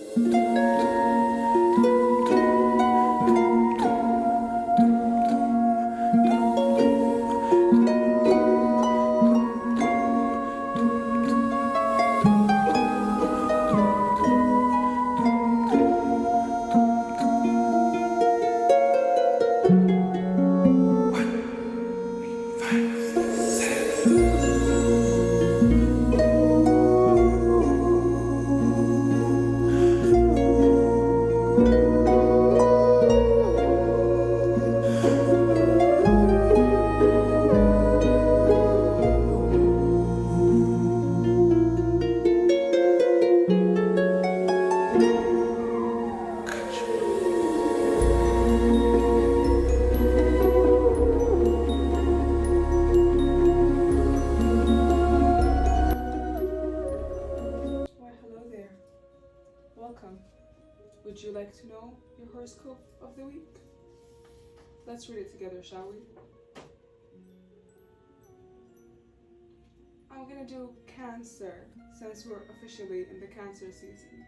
Why, hello there. Welcome. Would you like to know your horoscope of the week? Let's read it together, shall we? I'm gonna do Cancer since we're officially in the Cancer season.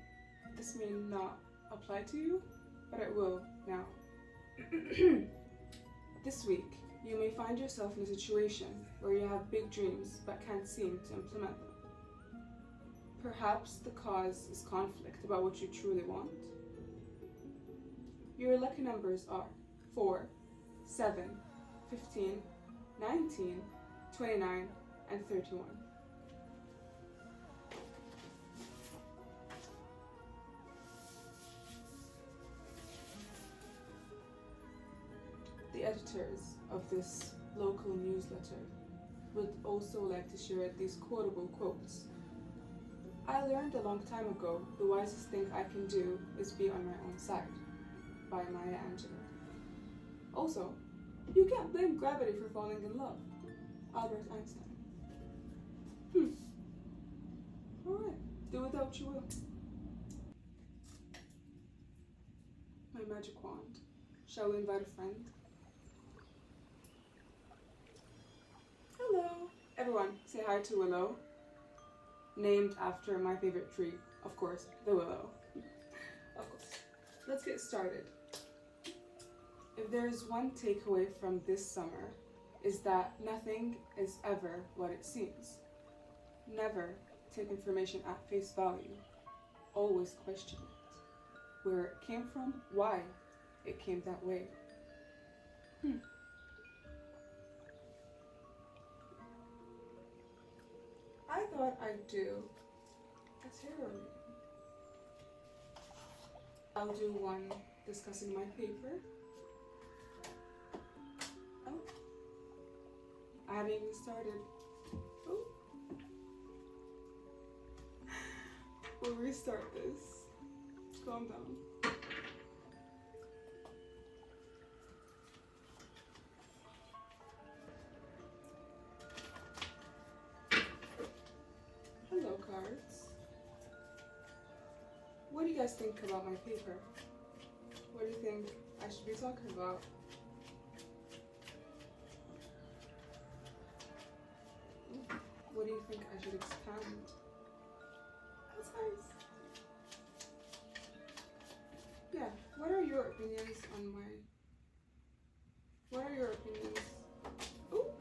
This may not apply to you, but it will now. This week, you may find yourself in a situation where you have big dreams but can't seem to implement them. Perhaps the cause is conflict about what you truly want. Your lucky numbers are 4, 7, 15, 19, 29, and 31. The editors of this local newsletter would also like to share these quotable quotes. I learned a long time ago the wisest thing I can do is be on my own side, by Maya Angelou. Also, you can't blame gravity for falling in love, Albert Einstein. Alright, do without you will. My magic wand. Shall we invite a friend? Hello! Everyone, say hi to Willow. Named after my favorite tree, of course, the willow. Of course. Let's get started. If there is one takeaway from this summer, is that nothing is ever what it seems. Never take information at face value. Always question it. Where it came from, why it came that way. I thought I'd do a tarot reading. I'll do one discussing my paper. Oh, I haven't even started. Oh, we'll restart this. Calm down. Hello, cards. What do you guys think about my paper? What do you think I should be talking about? What do you think I should expand? That's nice. Yeah, what are your opinions on my... What are your opinions? Ooh.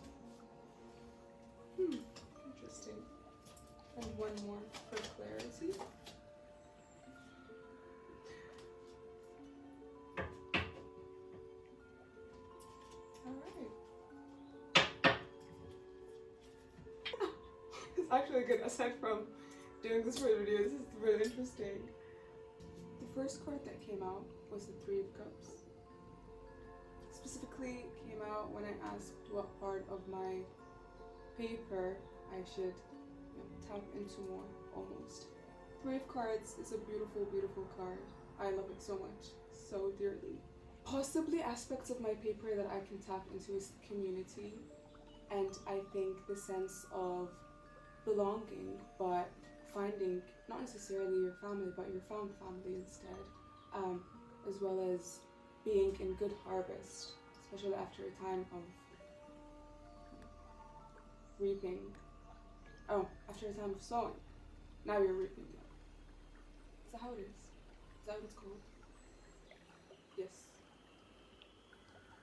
Interesting. And one more for clarity. Alright. It's actually good, aside from doing this for the video, this is really interesting. The first card that came out was the Three of Cups. Specifically came out when I asked what part of my paper I should tap into more, almost. Three of Cards is a beautiful, beautiful card. I love it so much, so dearly. Possibly aspects of my paper that I can tap into is community, and I think the sense of belonging, but finding not necessarily your family, but your found family instead, as well as being in good harvest, especially after a time of reaping. Oh, after a time of sowing, now you're reaping it. Is that how it is? that what it's called? Yes.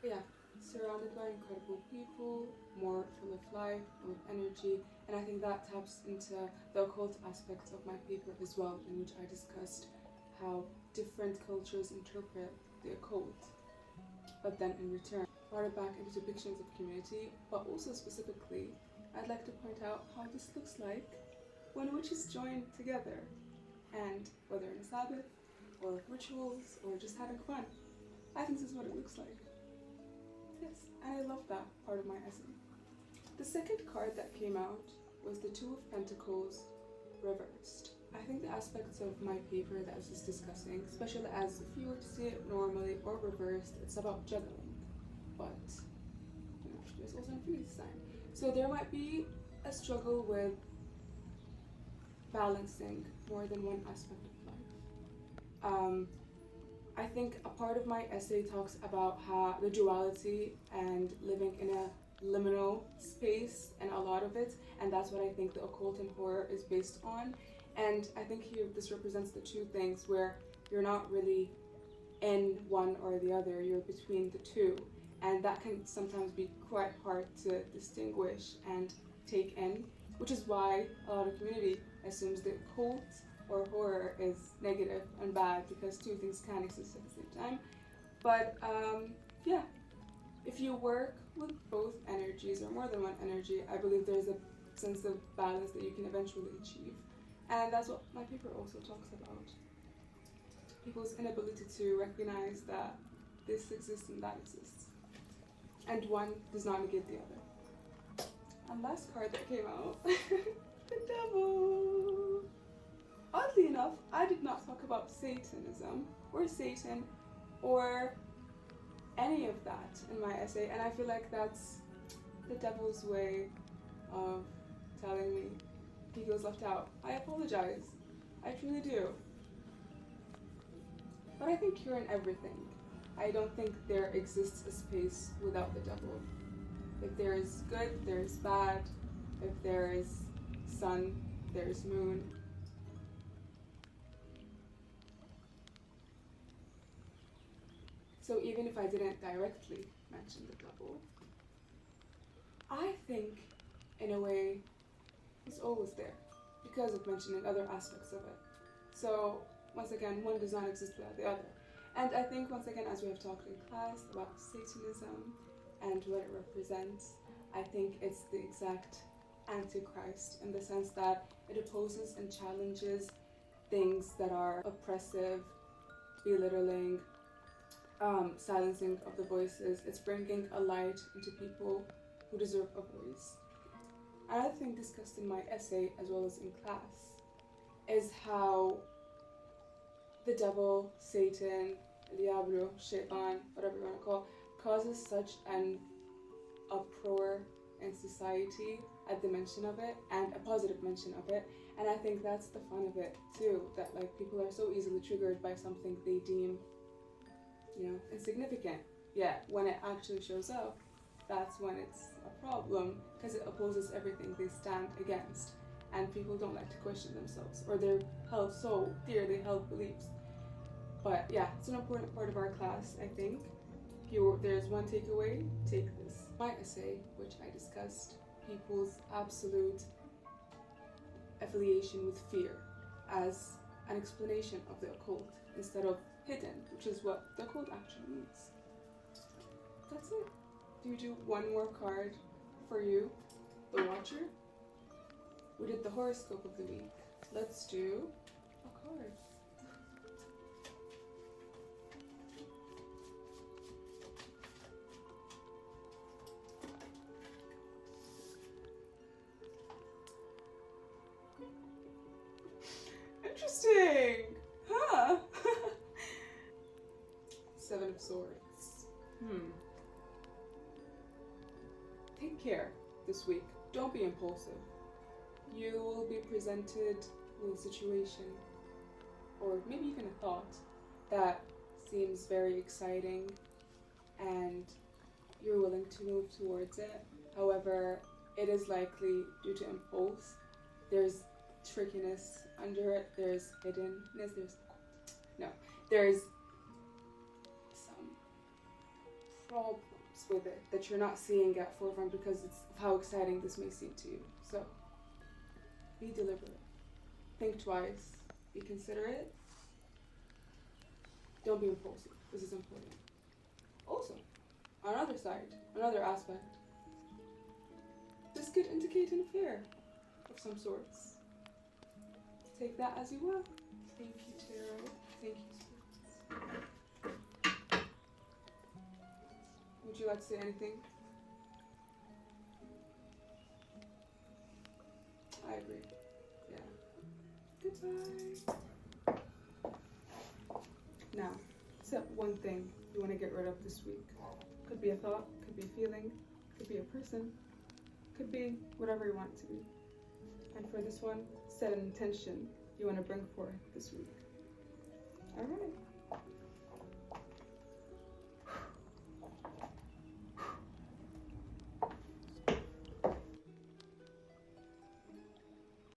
Yeah, surrounded by incredible people, more full of life, full of energy, and I think that taps into the occult aspects of my paper as well, in which I discussed how different cultures interpret the occult, but then in return brought it back into depictions of community, but also specifically, I'd like to point out how this looks like when witches join together, and whether in a Sabbath, or rituals, or just having fun. I think this is what it looks like. Yes, and I love that part of my essay. The second card that came out was the Two of Pentacles reversed. I think the aspects of my paper that I was just discussing, especially as if you were to see it normally or reversed, it's about juggling. But there's also an infinity sign. So there might be a struggle with balancing more than one aspect of life. I think a part of my essay talks about how the duality and living in a liminal space and a lot of it, and that's what I think the occult and horror is based on. And I think here this represents the two things where you're not really in one or the other, you're between the two, and that can sometimes be quite hard to distinguish and take in, which is why a lot of community assumes that occult or horror is negative and bad, because two things can exist at the same time. But yeah, if you work with both energies or more than one energy, I believe there's a sense of balance that you can eventually achieve. And that's what my paper also talks about. People's inability to recognize that this exists and that exists. And one does not negate the other. And last card that came out, the Devil. Oddly enough, I did not talk about Satanism or Satan or any of that in my essay, and I feel like that's the devil's way of telling me he feels left out. I apologize. I truly do. But I think you're in everything. I don't think there exists a space without the devil. If there is good, there is bad. If there is sun, there is moon. So even if I didn't directly mention the devil, I think, in a way, he's always there because of mentioning other aspects of it. So, once again, one does not exist without the other. And I think, once again, as we have talked in class about Satanism and what it represents, I think it's the exact Antichrist in the sense that it opposes and challenges things that are oppressive, belittling, silencing of the voices. It's bringing a light into people who deserve a voice. Another thing discussed in my essay as well as in class is how the devil, Satan, Diablo, Shaitan, whatever you want to call, causes such an uproar in society at the mention of it, and a positive mention of it. And I think that's the fun of it too, that like people are so easily triggered by something they deem, insignificant. Yet when it actually shows up, that's when it's a problem, because it opposes everything they stand against, and people don't like to question themselves or their so dearly held beliefs. But yeah, it's an important part of our class, I think. If there's one takeaway, take this. My essay, which I discussed people's absolute affiliation with fear as an explanation of the occult instead of hidden, which is what the occult actually means. That's it. Do you do one more card for you, the Watcher? We did the horoscope of the week. Let's do a card. Interesting! Huh? Seven of Swords. Take care this week. Don't be impulsive. You will be presented with a situation, or maybe even a thought, that seems very exciting and you're willing to move towards it. However, it is likely due to impulse. There's trickiness under it, there's hiddenness, there's some problems with it that you're not seeing at forefront because it's how exciting this may seem to you. So be deliberate. Think twice. Be considerate. Don't be impulsive. This is important. Also, on another side, another aspect, this could indicate an affair of some sorts. Take that as you will. Thank you, Tarot. Thank you, spirits. Would you like to say anything? I agree. Yeah. Goodbye. Now, set one thing you want to get rid of this week. Could be a thought, could be a feeling, could be a person, could be whatever you want it to be. And for this one, set an intention you want to bring forth this week. All right.